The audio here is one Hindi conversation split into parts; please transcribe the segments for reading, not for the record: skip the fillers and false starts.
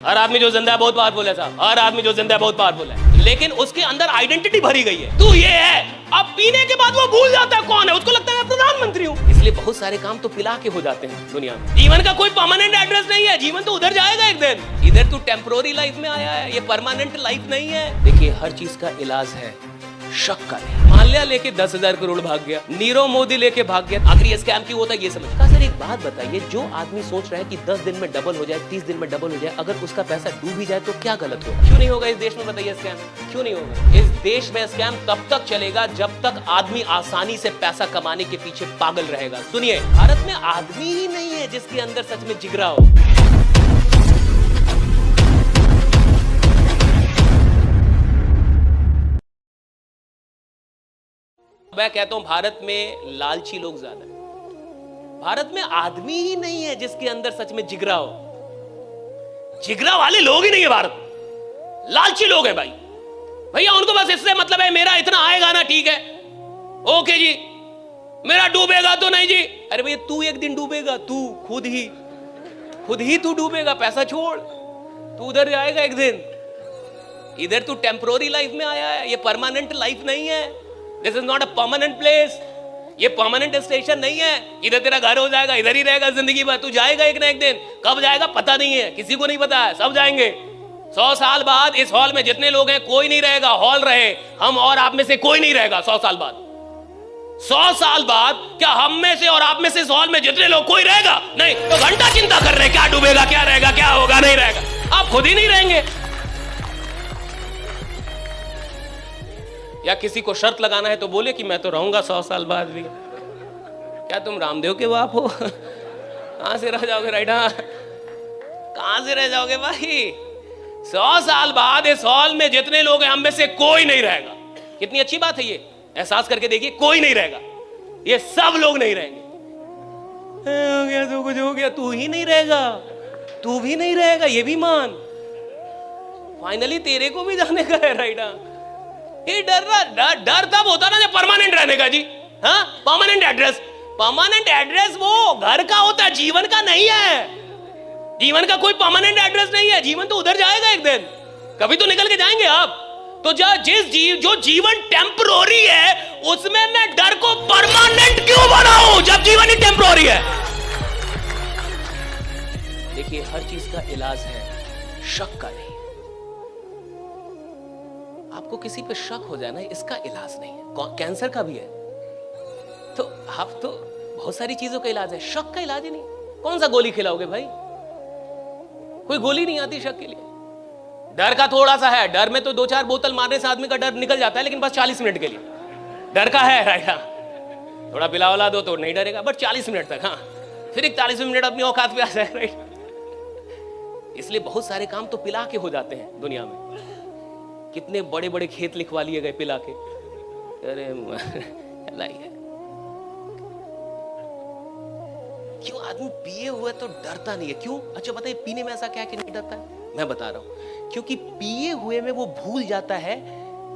हर आदमी जो जिंदा है बहुत पावरफुल है साहब। हर आदमी जो जिंदा है बहुत पावरफुल है, लेकिन उसके अंदर आइडेंटिटी भरी गई है। तू ये है। अब पीने के बाद वो भूल जाता है कौन है, उसको लगता है मैं प्रधानमंत्री हूँ। इसलिए बहुत सारे काम तो पिला के हो जाते हैं दुनिया में। जीवन का कोई परमानेंट एड्रेस नहीं है। जीवन तो उधर जाएगा एक दिन। इधर तू टेम्पोररी लाइफ में आया है, ये परमानेंट लाइफ नहीं है। देखिए हर चीज का इलाज है, शक का नहीं। माल्या लेके 10,000 करोड़ भाग गया, नीरव मोदी लेके भाग गया। आखिर ये स्कैम क्यों होता है ये समझ। सर एक बात बताइए, जो आदमी सोच रहा है कि 10 दिन में डबल हो जाए, 30 दिन में डबल हो जाए, अगर उसका पैसा डूब ही जाए तो क्या गलत होगा? क्यों नहीं होगा इस देश में, बताइए स्कैम क्यों नहीं होगा? इस देश में स्कैम तब तक चलेगा जब तक आदमी आसानी से पैसा कमाने के पीछे पागल रहेगा। सुनिए, भारत में आदमी ही नहीं है जिसके अंदर सच में जिगरा हो। मैं कहता हूं भारत में लालची लोग ज्यादा है। भारत में आदमी ही नहीं है जिसके अंदर सच में जिगरा हो। जिगरा वाले लोग ही नहीं है भारत में, लालची लोग हैं भाई। भैया उनको बस इससे मतलब है मेरा इतना आएगा ना, ठीक है ओके जी, मेरा डूबेगा तो नहीं जी। अरे भैया तू एक दिन डूबेगा, तू खुद ही तू डूबेगा। पैसा छोड़, तू उधर जाएगा एक दिन। इधर तू टेम्पोररी लाइफ में आया है, ये परमानेंट लाइफ नहीं है। This is not a permanent place. ये परमानेंट स्टेशन नहीं है। इधर तेरा घर हो जाएगा, इधर ही रहेगा जिंदगी भर। तू जाएगा एक ना एक दिन, कब जाएगा पता नहीं है, किसी को नहीं पता है, सब जाएंगे। 100 साल बाद इस हॉल में जितने लोग हैं कोई नहीं रहेगा। हॉल रहे, हम और आप में से कोई नहीं रहेगा 100 साल बाद। 100 साल बाद क्या हम में से और आप में से इस हॉल में जितने लोग कोई रहेगा नहीं? तो घंटा चिंता कर रहे क्या डूबेगा, क्या रहेगा, क्या होगा, नहीं रहेगा। आप खुद ही नहीं रहेंगे। या किसी को शर्त लगाना है तो बोले कि मैं तो रहूंगा 100 साल बाद भी। क्या तुम रामदेव के बाप हो? कहां से रह जाओगे राइडा, कहां से रह जाओगे भाई? 100 साल बाद इस हॉल में जितने लोग हैं हम में से कोई नहीं रहेगा। कितनी अच्छी बात है ये, एहसास करके देखिए, कोई नहीं रहेगा। ये सब लोग नहीं रहेंगे। हो गया तो कुछ हो गया, तू ही नहीं रहेगा, तू भी नहीं रहेगा, ये भी मान। फाइनली तेरे को भी जाने का है राइडा। ये डर तब होता ना जब परमानेंट रहने का जी। हाँ, परमानेंट एड्रेस। परमानेंट एड्रेस वो घर का होता है, जीवन का नहीं है। जीवन का कोई परमानेंट एड्रेस नहीं है। जीवन तो उधर जाएगा एक दिन, कभी तो निकल के जाएंगे आप। तो जो जीवन टेम्परोरी है उसमें मैं डर को परमानेंट क्यों बनाऊं जब जीवन ही टेम्परोरी है? देखिए हर चीज का इलाज है, शक का नहीं। आपको किसी पे शक हो जाए ना, इसका इलाज नहीं है। कैंसर का भी है तो आप तो बहुत सारी चीजों का इलाज है, शक का इलाज ही नहीं। कौन सा गोली खिलाओगे भाई? कोई गोली नहीं आती शक के लिए। डर का थोड़ा सा है, डर में तो 2-4 बोतल मारने से आदमी का डर निकल जाता है, लेकिन बस 40 मिनट के लिए डर का है राइट। थोड़ा पिला वाला दो तो नहीं डरेगा, बट 40 मिनट तक। हाँ, फिर 41 मिनट अपनी औकात पे आ जाए राइट। इसलिए बहुत सारे काम तो पिला के हो जाते हैं दुनिया में। कितने बड़े बड़े खेत लिखवा लिए गए पिला के। अरे है। क्यों आदमी पिए हुए तो डरता नहीं है? क्यों? अच्छा बताइए, पीने में ऐसा क्या है कि नहीं डरता है? मैं बता रहा हूं, क्योंकि पिए हुए में वो भूल जाता है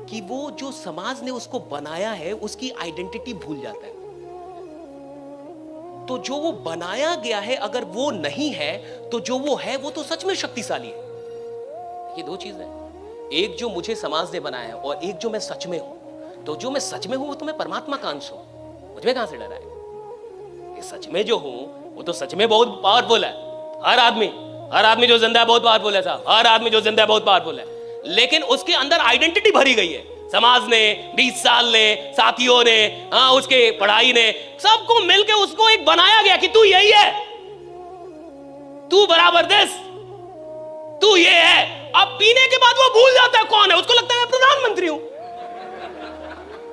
कि वो जो समाज ने उसको बनाया है उसकी आइडेंटिटी भूल जाता है। तो जो वो बनाया गया है अगर वो नहीं है तो जो वो है वो तो सच में शक्तिशाली है। ये दो चीज है, एक जो मुझे समाज ने बनाया है और एक जो मैं सच में हूं। तो जो मैं सच में हूं वो तो मैं परमात्मा का अंश हूं, मुझमें कहां से डर है? ये सच में जो हूं वो तो सच में बहुत पावरफुल है। हर आदमी जो जिंदा है बहुत पावरफुल है साहब। हर आदमी जो जिंदा है बहुत पावरफुल है, लेकिन उसके अंदर आइडेंटिटी भरी गई है। समाज ने, 20 साल ने, साथियों ने, हाँ उसके पढ़ाई ने, सबको मिलकर उसको एक बनाया गया कि तू यही है, तू बराबर देश, तू ये है। अब पीने के बाद वो भूल जाता है कौन है, उसको लगता है मैं प्रधानमंत्री हूं,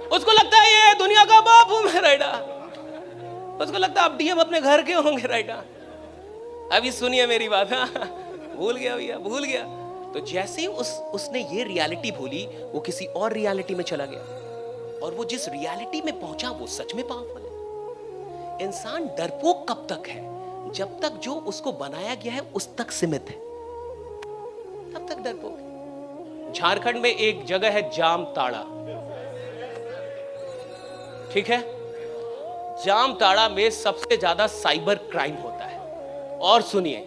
उसको लगता है ये दुनिया का बाप हूं मैं राइडा, उसको लगता है अब डीएम अपने घर के होंगे राइडा। अभी सुनिए मेरी बात। हाँ, भूल गया भैया, भूल गया। तो जैसे ही उसने ये रियलिटी भूली, वो किसी और रियलिटी में चला गया, और वो जिस रियलिटी में पहुंचा वो सच में पावरफुल है। इंसान डरपोक कब तक है? जब तक जो उसको बनाया गया है उस तक सीमित है, तब तक डरपोक है। झारखंड में एक जगह है जामताड़ा, ठीक है? जामताड़ा में सबसे ज्यादा साइबर क्राइम होता है। और सुनिए,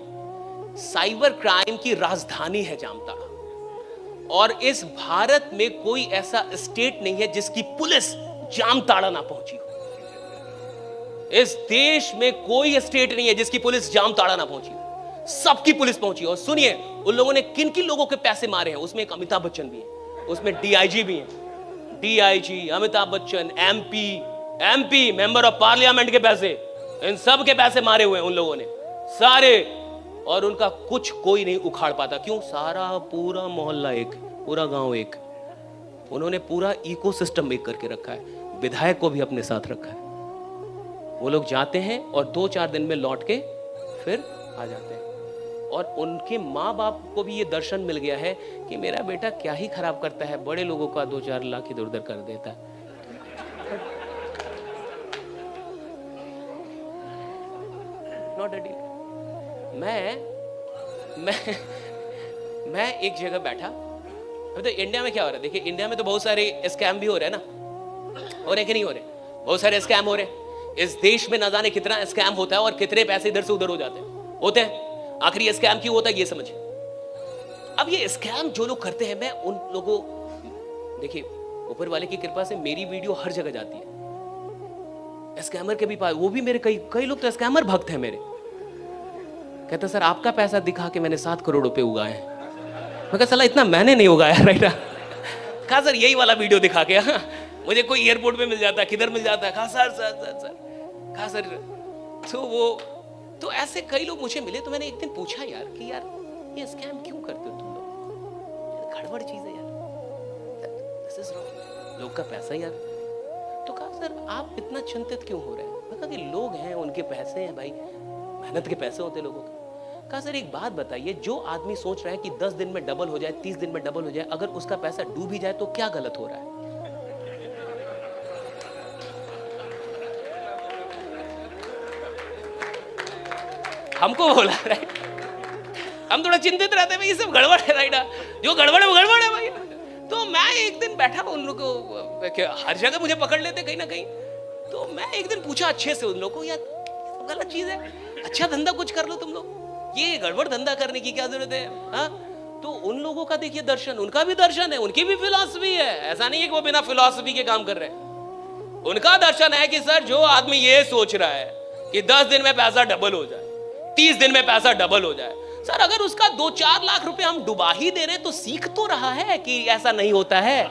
साइबर क्राइम की राजधानी है जामताड़ा। और इस भारत में कोई ऐसा स्टेट नहीं है जिसकी पुलिस जामताड़ा ना पहुंची हो। इस देश में कोई स्टेट नहीं है जिसकी पुलिस जामताड़ा ना पहुंची हो। सबकी पुलिस पहुंची। और सुनिए, उन लोगों ने किन किन लोगों के पैसे मारे हैं, उसमें एक अमिताभ बच्चन भी है, उसमें डीआईजी भी है। DIG, Amitabh Bachchan, MP member of parliament के पैसे, इन सब के पैसे मारे हुए हैं उन लोगों ने सारे। और उनका कुछ कोई नहीं उखाड़ पाता। क्यों? सारा पूरा मोहल्ला एक, पूरा गांव एक। उन्होंने पूरा इकोसिस्टम मेक करके रखा है। विधायक को भी अपने साथ रखा है। वो लोग जाते हैं और 2-4 दिन में लौट के फिर आ जाते हैं। और उनके माँ बाप को भी ये दर्शन मिल गया है कि मेरा बेटा क्या ही खराब करता है, बड़े लोगों का 2-4 लाख इधर उधर कर देता है। Not a deal. मैं एक जगह बैठा। अभी तो इंडिया में क्या हो रहा है, देखिए इंडिया में तो बहुत सारे स्कैम भी हो रहे हैं ना, हो रहे कि नहीं हो रहे? बहुत सारे स्कैम हो रहे हैं। इस देश में न जाने कितना स्कैम होता है और कितने पैसे इधर से उधर हो जाते होते हैं। आखिर ये स्कैम क्यों होता है ये समझिए। अब ये स्कैम जो लोग करते हैं, मैं उन लोगों, देखिए ऊपर वाले की कृपा से मेरी वीडियो हर जगह जाती है। स्कैमर के भी पास, वो भी मेरे कई लोग तो स्कैमर भक्त हैं मेरे। कहते सर आपका पैसा दिखा के मैंने 7 करोड़ रुपए उगाए हैं। मैं कहा साला इतना मैंने नहीं उगाया, राइट? कहा सर यही वाला वीडियो दिखा के मुझे कोई एयरपोर्ट पे मिल जाता है, किधर मिल जाता है। कहा सर कहा सर तो ऐसे कई लोग मुझे मिले। तो मैंने एक दिन पूछा यार कि यार ये स्कैम क्यों करते हो तुम लोग? गड़बड़ चीज है यार, दिस इज रॉन्ग, लोग का पैसा यार। तो कहा सर आप इतना चिंतित क्यों हो रहे हैं? मैं कहा कि लोग हैं, उनके पैसे हैं भाई, मेहनत के पैसे होते लोगों के। कहा सर एक बात बताइए, जो आदमी सोच रहा है कि 10 दिन में डबल हो जाए, 30 दिन में डबल हो जाए, अगर उसका पैसा डूब ही जाए तो क्या गलत हो रहा है? हमको बोला, राइट? हम थोड़ा चिंतित रहते हैं भाई, ये सब गड़बड़ है, राइट? जो गड़बड़ है वो गड़बड़ है भाई। तो मैं एक दिन बैठा, उन लोगों को हर जगह मुझे पकड़ लेते कहीं ना कहीं। तो मैं एक दिन पूछा अच्छे से उन लोगों को, यार सब गलत चीज है, अच्छा धंधा कुछ कर लो तुम लोग, ये गड़बड़ धंधा करने की क्या जरूरत है? हाँ, तो उन लोगों का देखिए दर्शन, उनका भी दर्शन है, उनकी भी फिलॉसफी है। ऐसा नहीं है कि वो बिना फिलॉसफी के काम कर रहे हैं। उनका दर्शन है कि सर जो आदमी ये सोच रहा है कि 10 दिन में पैसा डबल हो जाए, 30 दिन में पैसा डबल हो जाए, सर अगर उसका 2-4 लाख रुपए हम डुबा ही दे रहे हैं तो सीख तो रहा है कि ऐसा नहीं होता है।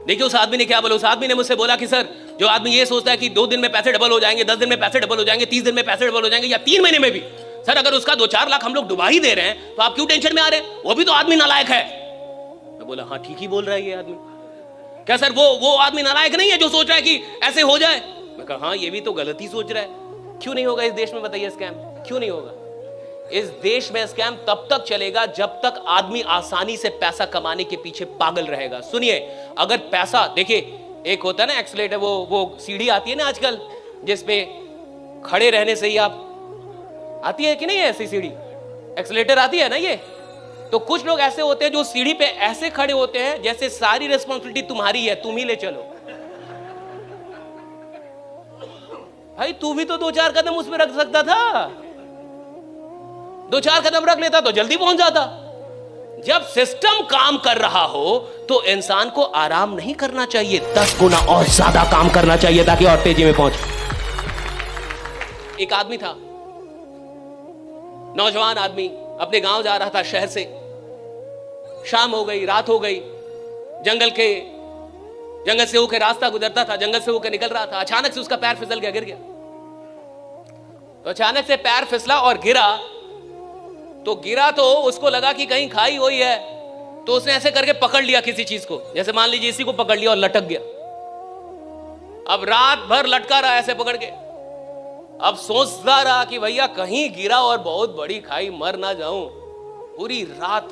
देखिए उस आदमी ने क्या बोला। उस आदमी ने मुझसे बोला कि सर जो आदमी ये सोचता है कि 2 दिन में पैसे डबल हो जाएंगे, 10 दिन में पैसे डबल हो जाएंगे, 30 दिन में पैसे डबल हो जाएंगे, या 3 महीने में भी, सर अगर उसका 2-4 लाख हम लोग डुबा ही दे रहे हैं तो आप क्यों टेंशन में आ रहे हैं? वो भी तो आदमी नालायक है। मैं बोला हाँ ठीक ही बोल रहा है ये आदमी। क्या सर वो आदमी नालायक नहीं है जो सोच रहा है कि ऐसे हो जाए? मैं कहा हाँ ये भी तो गलत ही सोच रहा है। क्यों नहीं होगा इस देश में, बताइए स्कैम क्यों नहीं होगा? इस देश में स्कैम तब तक चलेगा जब तक आदमी आसानी से पैसा कमाने के पीछे पागल रहेगा। सुनिए, अगर पैसा, देखिए एक होता है ना एक्सीलेटर, वो सीढ़ी आती है ना आजकल, जिसपे खड़े रहने से ही आप, आती है कि नहीं ऐसी सीढ़ी, एक्सीलेटर आती है ना ये। तो कुछ लोग ऐसे होते हैं जो सीढ़ी पे ऐसे खड़े होते हैं जैसे सारी रिस्पॉन्सिबिलिटी तुम्हारी है, तुम ही ले चलो। भाई तू भी तो 2-4 कदम उसमें रख सकता था, 2-4 कदम रख लेता तो जल्दी पहुंच जाता। जब सिस्टम काम कर रहा हो तो इंसान को आराम नहीं करना चाहिए, 10 गुना और ज्यादा काम करना चाहिए ताकि और तेजी में पहुंच। एक आदमी था, नौजवान आदमी, अपने गांव जा रहा था शहर से। शाम हो गई, रात हो गई, जंगल से होकर रास्ता गुजरता था, जंगल से होकर निकल रहा था। अचानक से उसका पैर फिसल गया, गिर गया। तो अचानक से पैर फिसला और गिरा तो उसको लगा कि कहीं खाई हुई है, तो उसने ऐसे करके पकड़ लिया किसी चीज को, जैसे मान लीजिए इसी को पकड़ लिया और लटक गया। अब रात भर लटका रहा ऐसे पकड़ के। अब सोचता रहा कि भैया कहीं गिरा और बहुत बड़ी खाई, मर ना जाऊं। पूरी रात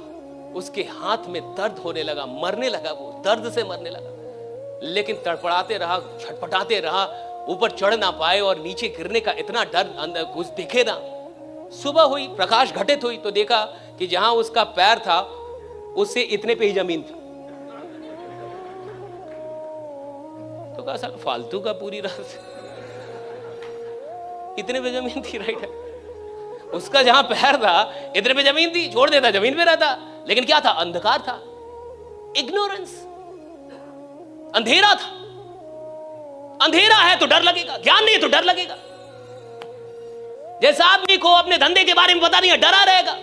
उसके हाथ में दर्द होने लगा, मरने लगा, वो दर्द से मरने लगा। लेकिन तड़पड़ाते रहा, छटपटाते रहा, ऊपर चढ़ ना पाए और नीचे गिरने का इतना डर, अंदर कुछ दिखे ना। सुबह हुई, प्रकाश घटित हुई तो देखा कि जहां उसका पैर था उससे इतने पे ही जमीन था। तो कहा साला फालतू का, पूरी रात इतने पे जमीन थी, राइट? उसका जहां पैर था इधर पे जमीन थी, छोड़ देता जमीन पे रहता। लेकिन क्या था? अंधकार था, इग्नोरेंस, अंधेरा था। अंधेरा है तो डर लगेगा, ज्ञान नहीं है तो डर लगेगा। जैसे आदमी को अपने धंधे के बारे में पता नहीं है, डरा रहेगा।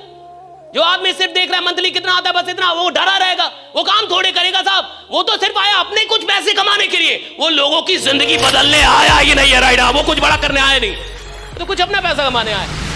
जो आदमी सिर्फ देख रहा है मंथली कितना आता है बस इतना, वो डरा रहेगा, वो काम थोड़े करेगा साहब। वो तो सिर्फ आया अपने कुछ पैसे कमाने के लिए, वो लोगों की जिंदगी बदलने आया ही नहीं है। राइट, वो कुछ बड़ा करने आया नहीं, तो कुछ अपना पैसा कमाने आया।